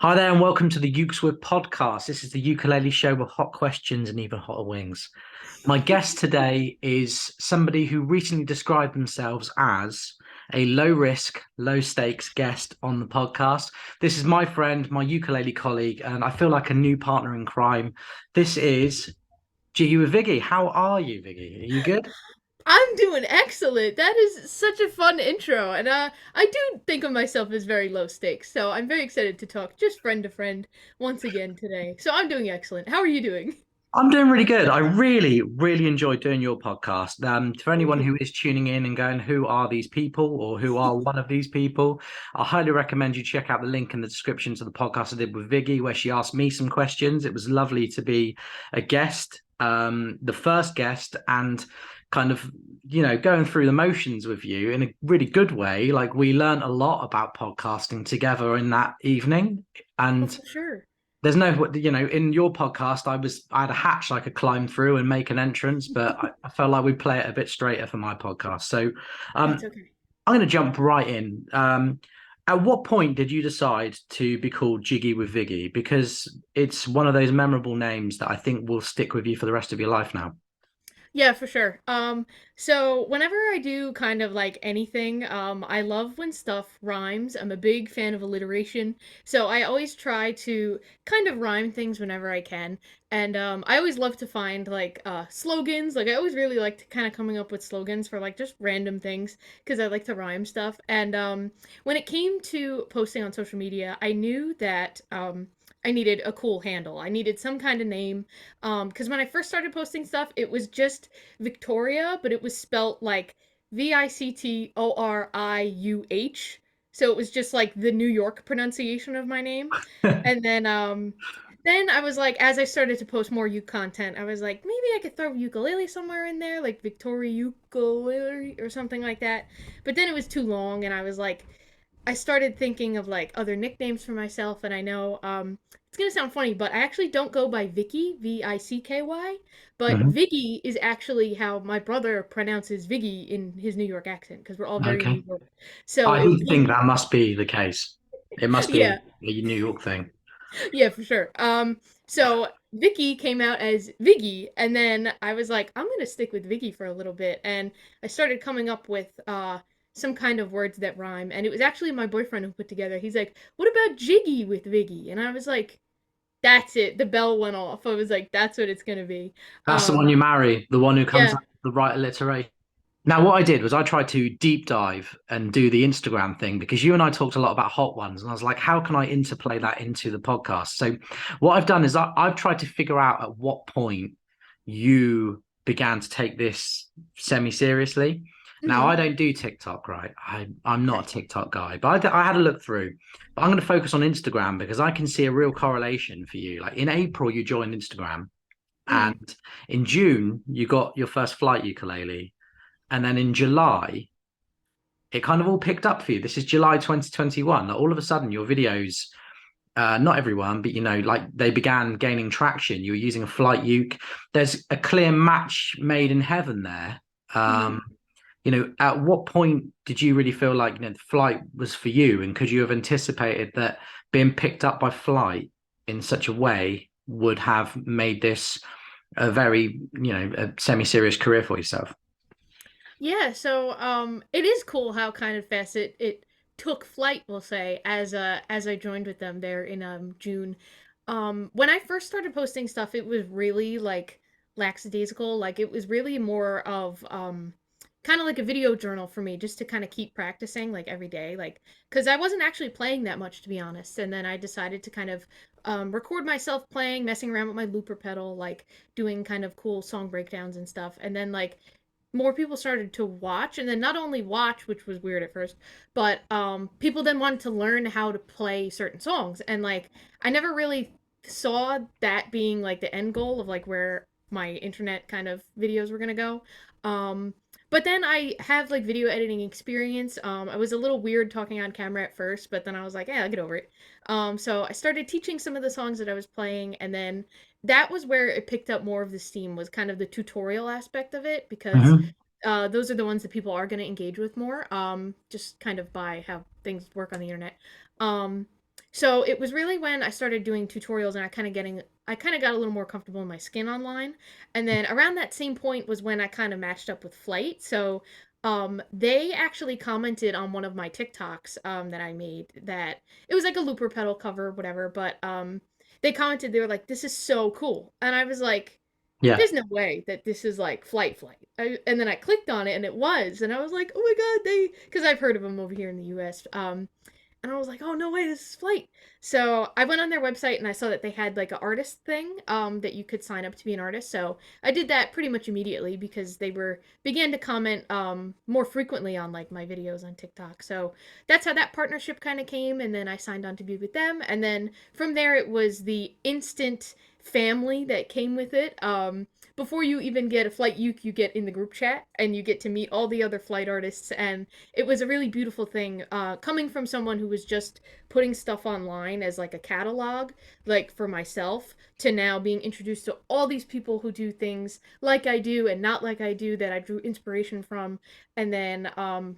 Hi there, and welcome to the Ukes podcast. This is the ukulele show with hot questions and even hotter wings. My guest today is somebody who recently described themselves as a low risk, low stakes guest on the podcast. This is my friend, my ukulele colleague, and I feel like a new partner in crime. This is Jiggy with Viggy. How are you, Viggy? Are you good? I'm doing excellent. That is such a fun intro, and I do think of myself as very low stakes. So I'm very excited to talk, just friend to friend, once again today. So I'm doing excellent. How are you doing? I'm doing really good. I really enjoyed doing your podcast. For Me anyone too. who is tuning in and going, who are these people or who are one of these people? I highly recommend you check out the link in the description to the podcast I did with Viggy, where she asked me some questions. It was lovely to be a guest, the first guest, and kind of, going through the motions with you in a really good way. Like we learned a lot about podcasting together in that evening. Oh, And for sure. there's no, in your podcast, I had a hatch I could climb through and make an entrance, but I felt like we play it a bit straighter for my podcast. So, That's um, okay. I'm going to jump right in. At what point did you decide to be called Jiggy with Viggy? Because it's one of those memorable names that I think will stick with you for the rest of your life now. Yeah, for sure. So whenever I do kind of like anything, I love when stuff rhymes. I'm a big fan of alliteration, so I always try to kind of rhyme things whenever I can. And I always love to find like slogans. Like I always really like to kind of coming up with slogans for like just random things because I like to rhyme stuff. And when it came to posting on social media, I knew that I needed a cool handle. I needed some kind of name because when I first started posting stuff, it was just Victoria, but it was spelt like Victoriuh. So it was just like the New York pronunciation of my name. And then I was like, as I started to post more uke content, I was like, maybe I could throw ukulele somewhere in there, like Victoria Ukulele or something like that. But then it was too long, and I was like, I started thinking of like other nicknames for myself, and I know it's gonna sound funny, but I actually don't go by Vicky, Vicky, but Mhm. Viggy is actually how my brother pronounces Viggy in his New York accent because we're all very Okay. New York. So I it do think was, that must be the case. It must be yeah, a New York thing. yeah, for sure. So Vicky came out as Viggy, and then I was like, I'm gonna stick with Viggy for a little bit, and I started coming up with some kind of words that rhyme, and it was actually my boyfriend who put together. He's like, "What about Jiggy with Viggy?" And I was like, "That's it." The bell went off. I was like, "That's what it's gonna be." That's the one Um, you marry, the one who comes yeah. up with the right alliteration. Now, what I did was I tried to deep dive and do the Instagram thing because you and I talked a lot about hot ones, and I was like, how can I interplay that into the podcast? So, what I've done is I've tried to figure out at what point you began to take this semi seriously. Now, Hmm. I don't do TikTok, right? I'm not a Okay. TikTok guy, but I had a look through. But I'm going to focus on Instagram because I can see a real correlation for you. Like in April, you joined Instagram, Hmm. and in June, you got your first flight ukulele. And then in July, it kind of all picked up for you. This is July 2021. Like all of a sudden, your videos, not everyone, but like they began gaining traction. You were using a flight uke. There's a clear match made in heaven there. Hmm. Um, at what point did you really feel like the flight was for you? And could you have anticipated that being picked up by flight in such a way would have made this a very, a semi-serious career for yourself? Yeah, so it is cool how kind of fast it took flight, we'll say, as I joined with them there in June. When I first started posting stuff, it was really like lackadaisical, like it was really more of kind of like a video journal for me just to kind of keep practicing like every day, like cuz I wasn't actually playing that much to be honest, and then I decided to kind of record myself playing, messing around with my looper pedal, like doing kind of cool song breakdowns and stuff. And then like more people started to watch, and then not only watch, which was weird at first, but people then wanted to learn how to play certain songs. And like I never really saw that being like the end goal of like where my internet kind of videos were going to go. um but then I have like video editing experience. I was a little weird talking on camera at first, but then I was like, yeah, I'll get over it. So I started teaching some of the songs that I was playing, and then that was where it picked up more of the steam, was kind of the tutorial aspect of it, because Mhm. those are the ones that people are going to engage with more, just kind of by how things work on the internet. um So it was really when I started doing tutorials and I kind of got a little more comfortable in my skin online. And then around that same point was when I kind of matched up with Flight. So they actually commented on one of my TikToks that I made that it was like a looper pedal cover, whatever, but they commented, they were like, "This is so cool." And I was like, Yeah. there's no way that this is like Flight. And then I clicked on it and it was, and I was like, oh my god, because I've heard of them over here in the U.S. And I was like, oh no way, this is Flight. So I went on their website and I saw that they had like an artist thing that you could sign up to be an artist. So I did that pretty much immediately because they were began to comment more frequently on like my videos on TikTok. So that's how that partnership kind of came. And then I signed on to be with them. And then from there, it was the instant family that came with it. Before you even get a Flight Uke, you get in the group chat and you get to meet all the other Flight artists. And it was a really beautiful thing coming from someone who was just putting stuff online as like a catalog, like for myself, to now being introduced to all these people who do things like I do and not like I do that I drew inspiration from. And then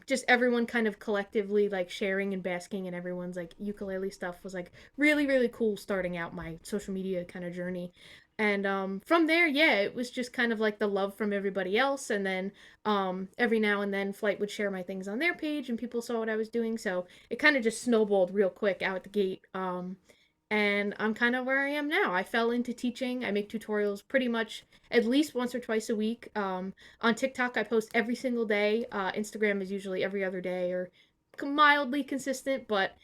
just everyone kind of collectively like sharing and basking in everyone's like ukulele stuff was like really, really cool starting out my social media kind of journey. And from there, yeah, it was just kind of like the love from everybody else. And then every now and then Flight would share my things on their page and people saw what I was doing. So it kind of just snowballed real quick out the gate. And I'm kind of where I am now. I fell into teaching. I make tutorials pretty much at least once or twice a week. On TikTok, I post every single day. Instagram is usually every other day or mildly consistent, but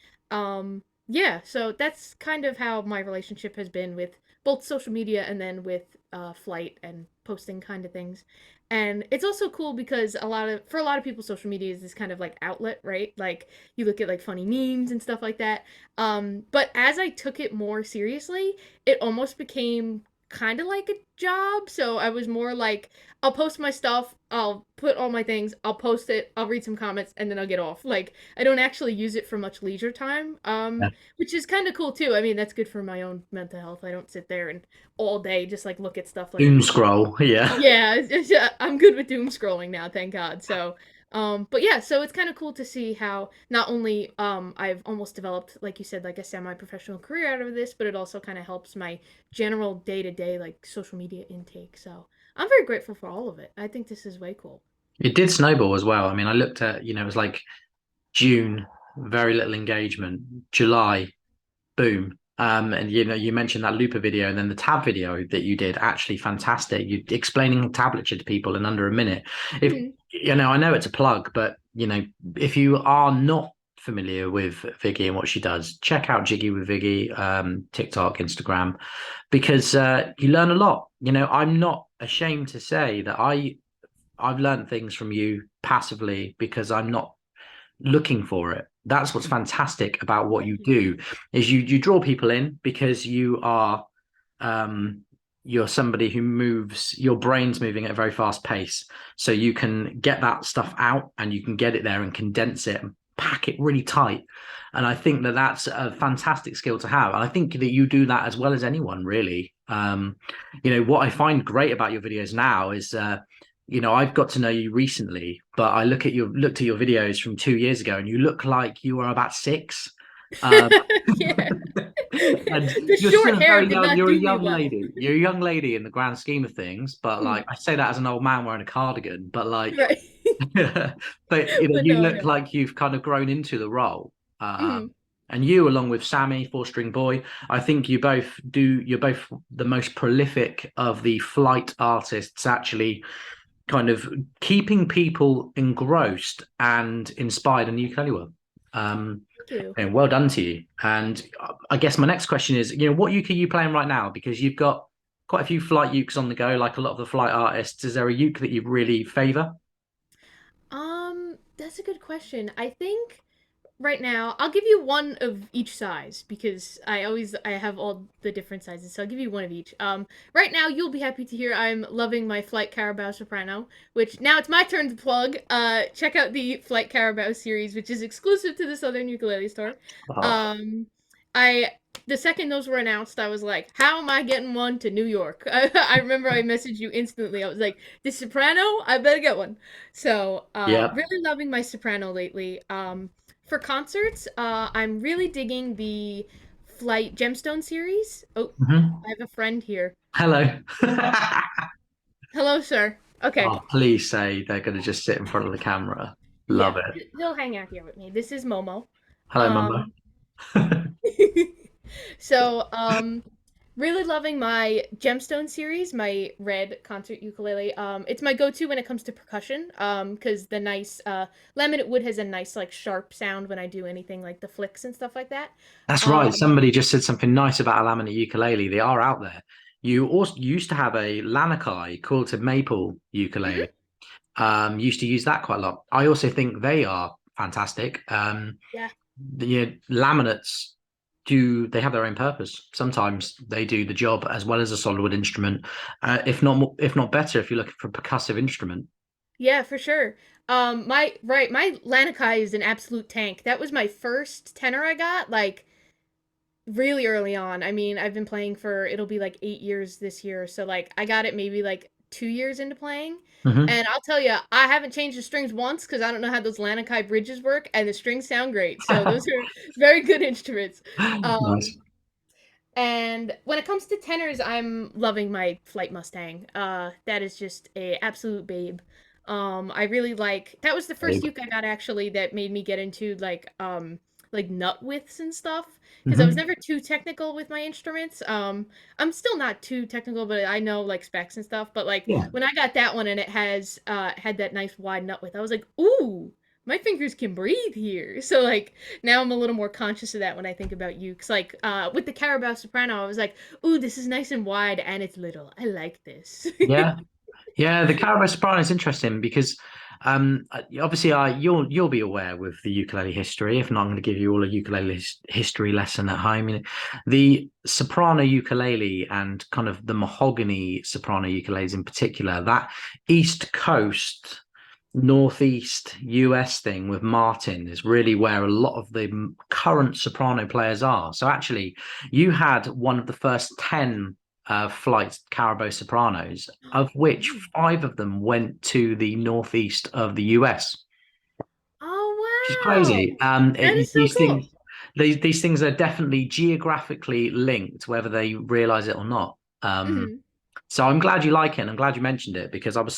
yeah, so that's kind of how my relationship has been with both social media and then with Flight and posting kind of things. And it's also cool because for a lot of people, social media is this kind of like outlet, right? Like you look at like funny memes and stuff like that. But as I took it more seriously, it almost became kind of like a job. So I was more like, I'll post my stuff, I'll put all my things, I'll post it, I'll read some comments, and then I'll get off. Like I don't actually use it for much leisure time, Yeah. which is kind of cool too. I mean, that's good for my own mental health. I don't sit there and all day just like look at stuff like Doom scroll. Yeah. yeah, I'm good with doom scrolling now, thank God. So, but yeah, so it's kind of cool to see how not only I've almost developed, like you said, like a semi-professional career out of this, but it also kind of helps my general day-to-day like social media intake. So I'm very grateful for all of it. I think this is way cool. It did snowball as well. I mean, I looked at, it was like June, very little engagement. July, boom. And you mentioned that Looper video and then the tab video that you did, actually fantastic. You explaining tablature to people in under a minute. If Mhm. I know it's a plug, but if you are not familiar with Viggy and what she does, check out Jiggy with Viggy, TikTok, Instagram, because you learn a lot. I'm not ashamed to say that I've learned things from you passively because I'm not looking for it. That's what's fantastic about what Thank you you. do is you draw people in because um you're somebody who moves, your brain's moving at a very fast pace, so you can get that stuff out and you can get it there and condense it and pack it really tight. And I think that that's a fantastic skill to have, and I think that you do that as well as anyone, really. What I find great about your videos now is I've got to know you recently, but I looked at your videos from 2 years ago, and you look like you were about six. Um, Yeah. and The you're short still hair very did young. not You're a do me young well. lady. You're a young lady in the grand scheme of things. But like, Mm, I say that as an old man wearing a cardigan. But like, right. but But you no, I look know. like you've kind of grown into the role. Mhm. And you, along with Sammy, four-string boy, I think you both do. You're both the most prolific of the flight artists, actually, kind of keeping people engrossed and inspired in the ukulele world. Um, Thank you. and well done to you. And I guess my next question is, what uke are you playing right now? Because you've got quite a few flight ukes on the go, like a lot of the flight artists. Is there a uke that you really favor? That's a good question. I think right now I'll give you one of each size because I have all the different sizes, so I'll give you one of each. Right now you'll be happy to hear I'm loving my Flight Carabao Soprano, which now it's my turn to plug. Check out the Flight Carabao series, which is exclusive to the Southern Ukulele Store. Oh, Um, I the second those were announced, I was like, "How am I getting one to New York?" I remember I messaged you instantly. I was like, "The soprano, I better get one." So, yeah. really loving my soprano lately. For concerts, I'm really digging the Flight Gemstone series. Oh, Hmm. I have a friend here. Hello. Hello, sir. Okay. Oh, please say they're going to just sit in front of the camera. Yeah, Love it. he'll hang out here with me. This is Momo. Hello, Mumbo. Um, so, really loving my Gemstone series, my red concert ukulele. It's my go-to when it comes to percussion. Because the nice laminate wood has a nice like sharp sound when I do anything like the flicks and stuff like that. That's right. Um, Somebody just said something nice about a laminate ukulele. They are out there. You also used to have a Lanakai quilted maple ukulele. mhm, Used to use that quite a lot. I also think they are fantastic. yeah. Laminates they have their own purpose. Sometimes they do the job as well as a solid wood instrument, if not better if you're looking for a percussive instrument. Yeah, for sure. My Lanakai is an absolute tank. That was my first tenor I got, like really early on. I mean, I've been playing for it'll be like 8 years this year, so like I got it maybe like 2 years into playing. Hmm. And I'll tell you, I haven't changed the strings once because I don't know how those Lanakai bridges work, and the strings sound great. So those are very good instruments. Nice. And when it comes to tenors, I'm loving my Flight Mustang. That is just a absolute babe. I really like that was the first Babe. uke I got actually that made me get into like nut widths and stuff because I was Hmm. never too technical with my instruments. I'm still not too technical, but I know like specs and stuff. But like Yeah. when I got that one and it has had that nice wide nut width, I was like, ooh, my fingers can breathe here. So like now I'm a little more conscious of that when I think about ukes. Like with the Carabao soprano, I was like, "Ooh, this is nice and wide and it's little. I like this." Yeah. Yeah, the Carabao Soprano is interesting because obviously you'll be aware with the ukulele history. If not, I'm going to give you all a ukulele history lesson at home. The soprano ukulele and kind of the mahogany soprano ukuleles in particular, that East Coast, Northeast US thing with Martin is really where a lot of the current soprano players are. So actually, you had one of the first 10 flight Carabo Sopranos, of which five of them went to the northeast of the US, which is Oh wow, crazy. that is so cool. These things are definitely geographically linked, whether they realize it or not. Hmm. So I'm glad you like it, and I'm glad you mentioned it because I was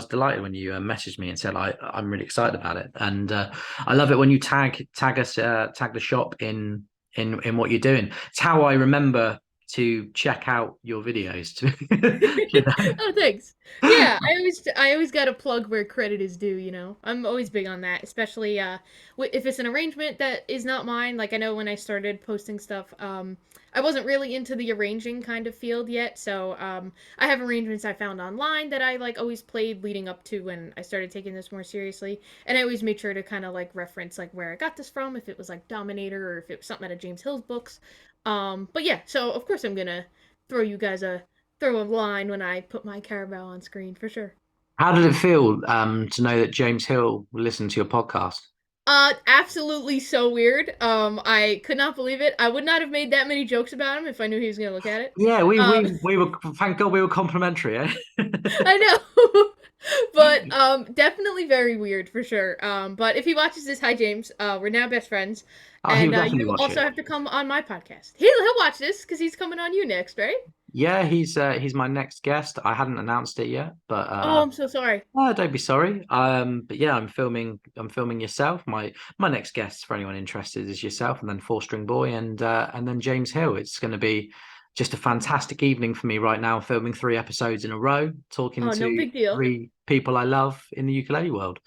delighted when you messaged me and said I'm really excited about it, and I love it when you tag us tag the shop in what you're doing. It's how I remember to check out your videos. You Oh, thanks. Yeah, I always got to plug where credit is due, you know. I'm always big on that, especially if it's an arrangement that is not mine. Like I know when I started posting stuff, I wasn't really into the arranging kind of field yet, so I have arrangements I found online that I like always played leading up to when I started taking this more seriously, and I always made sure to kind of like reference like where I got this from, if it was like Dominator or if it was something out of James Hill's books. But yeah, so of course I'm gonna throw you guys a throw a line when I put my Carabao on screen for sure. How did it feel to know that James Hill listened to your podcast? Absolutely so weird. I could not believe it. I would not have made that many jokes about him if I knew he was gonna look at it. Yeah, Um, we were, thank God we were complimentary, eh? I know, but definitely very weird for sure. But if he watches this, hi James. We're now best friends, Oh, he and will definitely you watch also it. have to come on my podcast. He'll watch this because he's coming on you next, right? Yeah, he's my next guest. I hadn't announced it yet, but Oh, I'm so sorry. oh, don't be sorry. But yeah, I'm filming yourself. My next guest for anyone interested is yourself, and then Four String Boy, and then James Hill. It's going to be just a fantastic evening for me right now, filming 3 episodes in a row, talking Oh, no to big deal. 3 people I love in the ukulele world.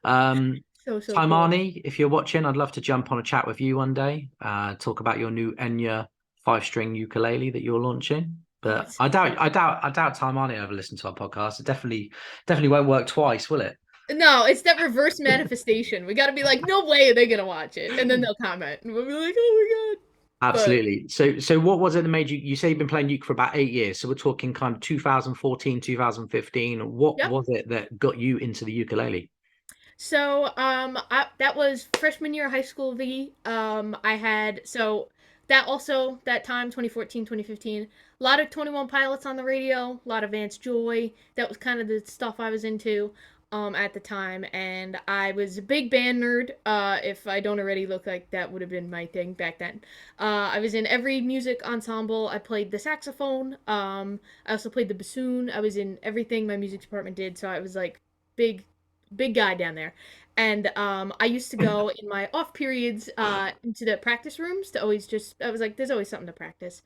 Um, So cool. Taimani, if you're watching, I'd love to jump on a chat with you one day. Talk about your new Enya 5 string ukulele that you're launching. Oh, But it's so cool. I doubt Taimani ever listened to our podcast. It definitely won't work twice, will it? No, it's that reverse manifestation. We got to be like, no way are they gonna watch it, and then they'll comment, and we'll be like, oh my god. But Absolutely. So what was it that made you? You say you've been playing uke for about 8 years. So we're talking kind of 2014, 2015. What yep. was it that got you into the ukulele? So that was freshman year of high school, Viggy. I had so that also that time 2014, 2015. A lot of 21 Pilots on the radio, a lot of Vance Joy. That was kind of the stuff I was into. at the time, and I was a big band nerd. If I don't already look like that would have been my thing back then. I was in every music ensemble. I played the saxophone. I also played the bassoon. I was in everything my music department did, so I was like big, big guy down there. And I used to go in my off periods into the practice rooms to always just, I was like, there's always something to practice.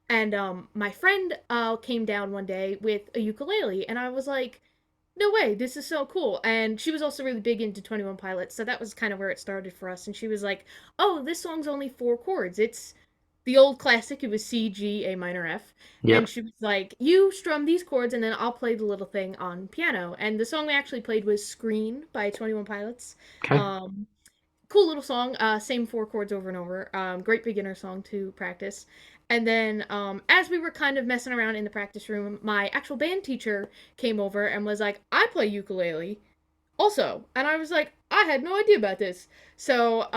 And my friend came down one day with a ukulele, and I was like, no way, this is so cool. And she was also really big into 21 Pilots, so that was kind of where it started for us. And she was like, oh, this song's only four chords. It's the old classic. It was C, G, A minor, F. And Yep. she was like, you strum these chords, and then I'll play the little thing on piano. And the song we actually played was Screen by 21 Pilots. Okay. Um, cool little song. Same four chords over and over. Great beginner song to practice. And then, as we were kind of messing around in the practice room, my actual band teacher came over and was like, "I play ukulele also," and I was like, "I had no idea about this." So,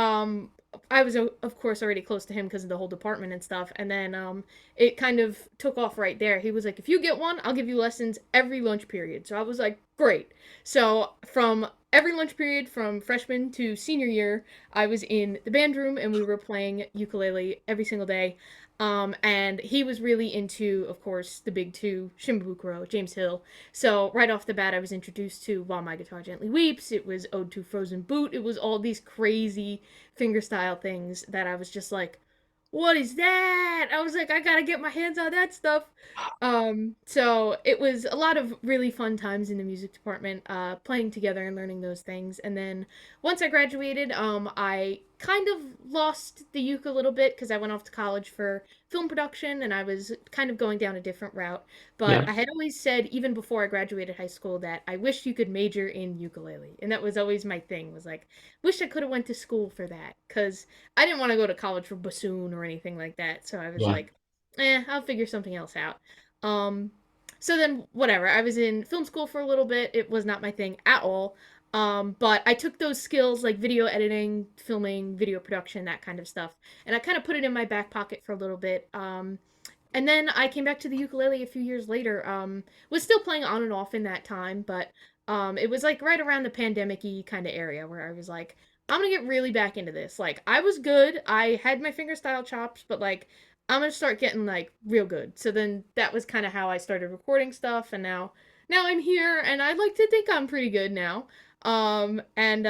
I was of course already close to him because of the whole department and stuff. And then, it kind of took off right there. He was like, "If you get one, I'll give you lessons every lunch period." So I was like, "Great." So from every lunch period from freshman to senior year, I was in the band room and we were playing ukulele every single day. And he was really into, of course, the big two, Shimbabukuro, James Hill. So right off the bat, I was introduced to While My Guitar Gently Weeps. It was Ode to Frozen Boot. It was all these crazy fingerstyle things that I was just like, what is that? I was like, I gotta get my hands on that stuff. So it was a lot of really fun times in the music department, playing together and learning those things. And then once I graduated, I kind of lost the uke a little bit because I went off to college for film production and I was kind of going down a different route. But Yeah. I had always said, even before I graduated high school, that I wish you could major in ukulele. And that was always my thing, was like, wish I could have went to school for that. Because I didn't want to go to college for bassoon or anything like that. So I was Yeah. like, I'll figure something else out. Um, so then, whatever. I was in film school for a little bit. It was not my thing at all. But I took those skills like video editing, filming, video production, that kind of stuff, and I kind of put it in my back pocket for a little bit. And then I came back to the ukulele a few years later. Was still playing on and off in that time, but it was like right around the pandemic-y kind of area where I was like, I'm gonna get really back into this. Like I was good. I had my fingerstyle chops, but like I'm gonna start getting like real good. So then that was kind of how I started recording stuff, and now I'm here, and I like to think I'm pretty good now. And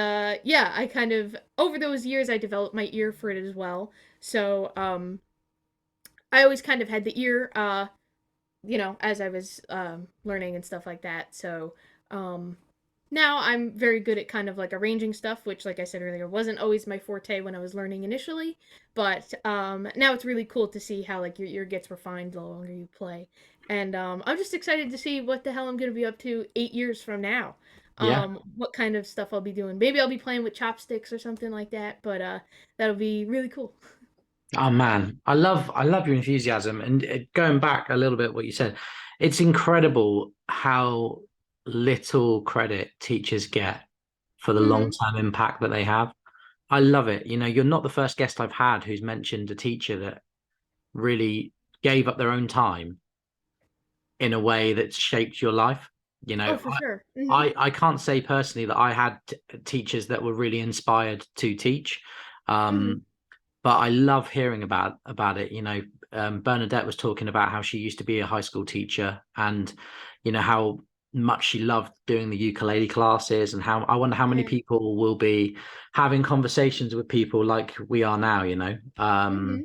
yeah, I kind of over those years I developed my ear for it as well. So I always kind of had the ear, as I was learning and stuff like that. So um, now I'm very good at kind of like arranging stuff, which, like I said earlier, wasn't always my forte when I was learning initially. But now it's really cool to see how like your ear gets refined the longer you play. And I'm just excited to see what the hell I'm gonna be up to 8 years from now. Yeah. What kind of stuff I'll be doing. Maybe I'll be playing with chopsticks or something like that. But that'll be really cool. Oh man, I love your enthusiasm and going back a little bit what you said, it's incredible how little credit teachers get for the Hmm. long-term impact that they have. I love it. You know, you're not the first guest I've had who's mentioned a teacher that really gave up their own time in a way that shaped your life. You Oh, know, for sure. Hmm. I can't say personally that I had teachers that were really inspired to teach. Hmm. Um, but I love hearing about it. You know, Bernadette was talking about how she used to be a high school teacher, and you know how much she loved doing the ukulele classes, and how I wonder how many Yeah. people will be having conversations with people like we are now. You know, Hmm.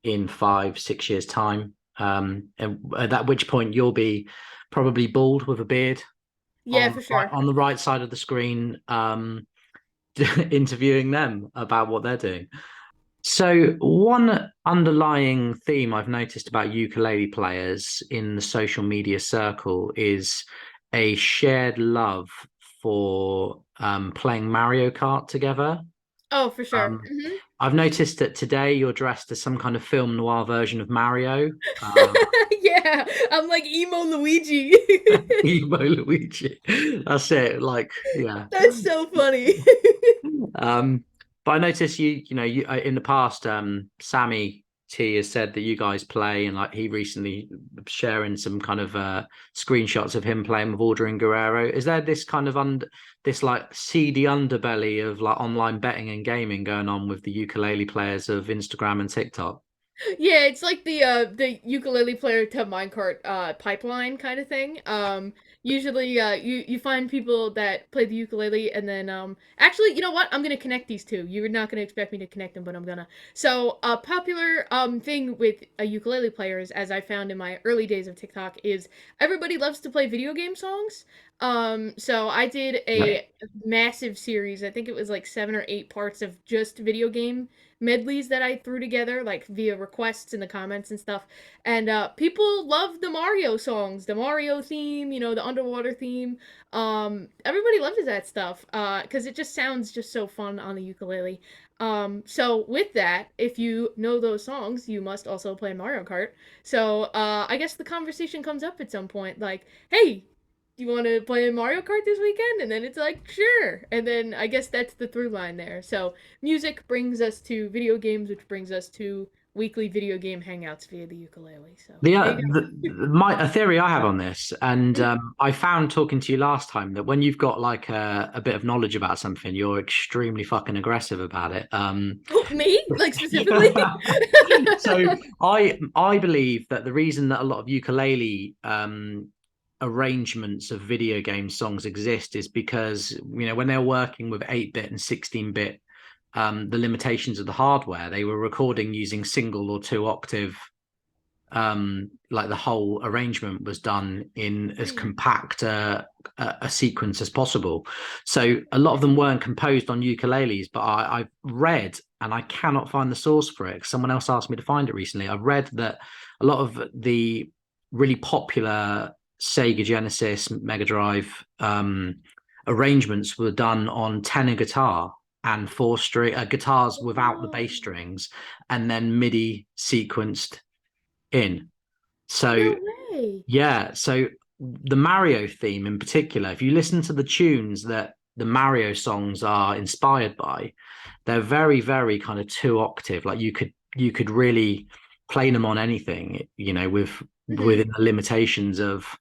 in 5 6 years time, and at which point you'll be probably bald with a beard Yeah, for sure. on the right side of the screen, interviewing them about what they're doing. So, one underlying theme I've noticed about ukulele players in the social media circle is a shared love for playing Mario Kart together. Oh, for sure. Um, Hmm. I've noticed that today you're dressed as some kind of film noir version of Mario, uh, Yeah, I'm like emo Luigi. Emo Luigi. That's it. Like, yeah. That's so funny. Um, but I noticed you know, you in the past, Sammy. T has said that you guys play, and like he recently sharing some kind of screenshots of him playing with Ordering Guerrero. Is there this kind of this like seedy underbelly of like online betting and gaming going on with the ukulele players of Instagram and TikTok? Yeah, it's like the ukulele player to minecart pipeline kind of thing. Usually you find people that play the ukulele and then actually, you know what? I'm gonna connect these two. You're not gonna expect me to connect them, but I'm gonna. So a popular thing with ukulele players, as I found in my early days of TikTok, is everybody loves to play video game songs. So I did Yeah. a massive series. I think it was like 7 or 8 parts of just video game medleys that I threw together, like via requests in the comments and stuff. And people love the Mario songs, the Mario theme, the underwater theme. Everybody loves that stuff because it just sounds just so fun on the ukulele. So with that, if you know those songs, you must also play Mario Kart. So I guess the conversation comes up at some point, like, "Hey, do you want to play Mario Kart this weekend?" And then it's like, sure. And then I guess that's the through line there. So music brings us to video games, which brings us to weekly video game hangouts via the ukulele. So there you My a theory I have on this, and go. I found talking to you last time that when you've got like a bit of knowledge about something, you're extremely fucking aggressive about it. Oh, me? Like specifically? Yeah. So I believe that the reason that a lot of ukulele arrangements of video game songs exist is because when they're working with 8-bit and 16-bit, the limitations of the hardware, they were recording using single or two octave, like the whole arrangement was done in as Mm. compact a sequence as possible. So a lot of them weren't composed on ukuleles, but I've read, and I cannot find the source for it. Someone else asked me to find it recently. I've read that a lot of the really popular Sega Genesis, Mega Drive arrangements were done on tenor guitar and four-string guitars without the Oh, bass strings, and then MIDI sequenced in. So no way. yeah, so the Mario theme in particular, if you listen to the tunes that the Mario songs are inspired by, they're very, very kind of two octave. Like you could really play them on anything, Hmm. within the limitations of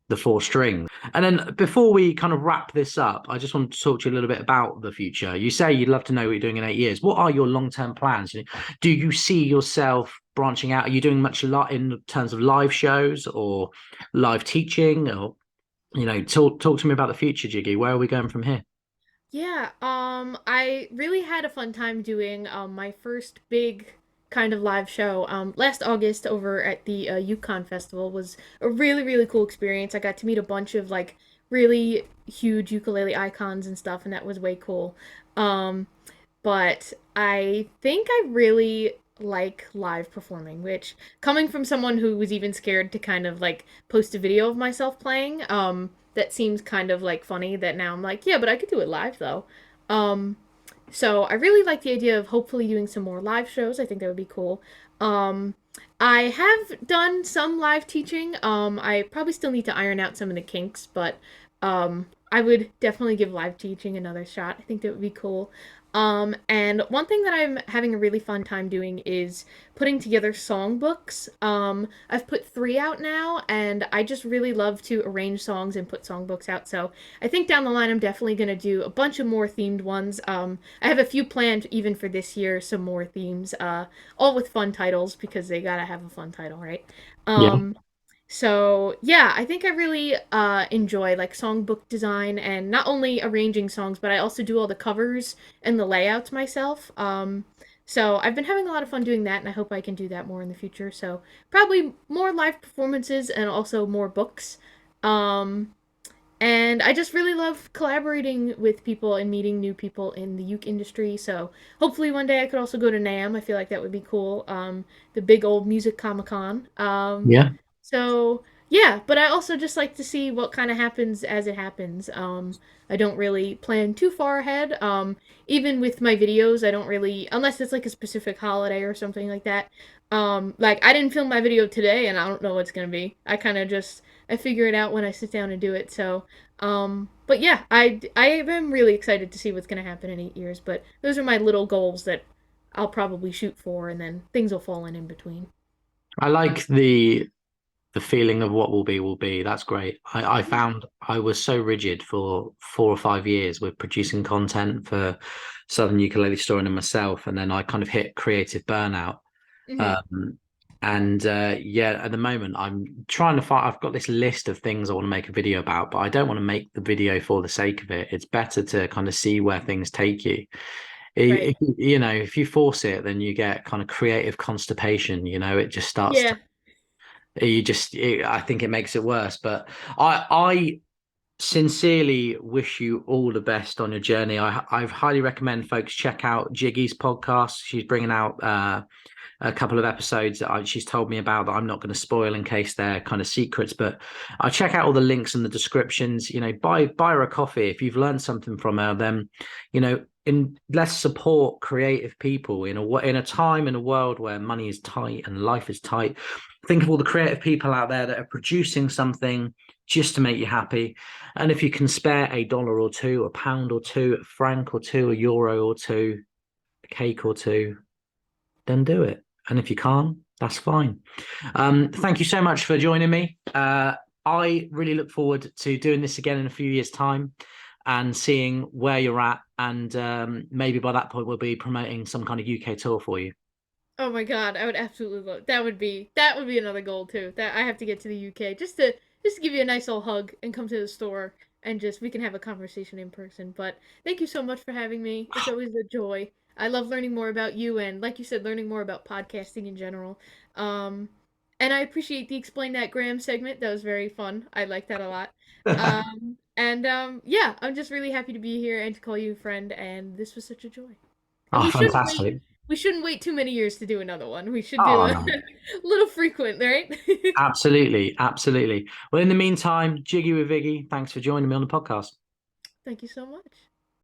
the four strings. And then before we kind of wrap this up, I just want to talk to you a little bit about the future. You say you'd love to know what you're doing in 8 years. What are your long-term plans? Do you see yourself branching out? Are you doing much a lot in terms of live shows or live teaching? Or, talk to me about the future, Jiggy. Where are we going from here? Yeah, I really had a fun time doing my first big kind of live show last August over at the Yukon Festival. Was a really really cool experience. I got to meet a bunch of like really huge ukulele icons and stuff, and that was way cool. Um, but I think I really like live performing, which coming from someone who was even scared to kind of like post a video of myself playing, that seems kind of like funny that now I'm like, yeah, but I could do it live though. Um, so I really like the idea of hopefully doing some more live shows. I think that would be cool. Um, I have done some live teaching. I probably still need to iron out some of the kinks, but I would definitely give live teaching another shot. I think that would be cool. And one thing that I'm having a really fun time doing is putting together songbooks. I've put 3 out now, and I just really love to arrange songs and put songbooks out. So I think down the line, I'm definitely going to do a bunch of more themed ones. I have a few planned even for this year, some more themes, all with fun titles because they gotta have a fun title, right? Yeah. Um, so yeah, I think I really enjoy like songbook design and not only arranging songs, but I also do all the covers and the layouts myself. So I've been having a lot of fun doing that, and I hope I can do that more in the future. So probably more live performances and also more books. Um, and I just really love collaborating with people and meeting new people in the uke industry. So hopefully one day I could also go to NAMM. I feel like that would be cool. The big old music Comic Con. Yeah. So yeah, but I also just like to see what kind of happens as it happens. I don't really plan too far ahead. Even with my videos, I don't really, unless it's like a specific holiday or something like that. Like I didn't film my video today, and I don't know what it's gonna be. I kind of just I figure it out when I sit down and do it. So, but yeah, I am really excited to see what's gonna happen in 8 years. But those are my little goals that I'll probably shoot for, and then things will fall in between. I like the feeling of what will be. That's great. I Yeah. found I was so rigid for 4 or 5 years with producing content for Southern Ukulele Store and myself, and then I kind of hit creative burnout. Hmm. Um, and yeah, at the moment, I'm trying to find. I've got this list of things I want to make a video about, but I don't want to make the video for the sake of it. It's better to kind of see where things take you. Right. You know, if you force it, then you get kind of creative constipation. You know, it just starts to. Yeah. I think it makes it worse. But I sincerely wish you all the best on your journey. I highly recommend folks check out Jiggy's podcast. She's bringing out a couple of episodes that she's told me about that I'm not going to spoil in case they're kind of secrets. But I check out all the links in the descriptions. You know, buy her a coffee if you've learned something from her. Then, you know, let's support creative people in a time in a world where money is tight and life is tight. Think of all the creative people out there that are producing something just to make you happy. And if you can spare $1 or two, £1 or two, a franc or two, €1 or two, a cake or two, then do it. And if you can't, that's fine. Thank you so much for joining me. I really look forward to doing this again in a few years' time and seeing where you're at. And maybe by that point, we'll be promoting some kind of UK tour for you. Oh my God, I would absolutely love that would be another goal too. That I have to get to the UK just to give you a nice old hug and come to the store and just we can have a conversation in person. But thank you so much for having me. It's always a joy. I love learning more about you and like you said, learning more about podcasting in general. Um, and I appreciate the Explain That Graham segment. That was very fun. I like that a lot. And yeah, I'm just really happy to be here and to call you a friend. And this was such a joy. And Oh, we shouldn't wait. fantastic. We shouldn't wait too many years to do another one. We should do Oh, a no. little frequent, right? Absolutely. Absolutely. Well, in the meantime, Jiggy with Viggy, thanks for joining me on the podcast. Thank you so much.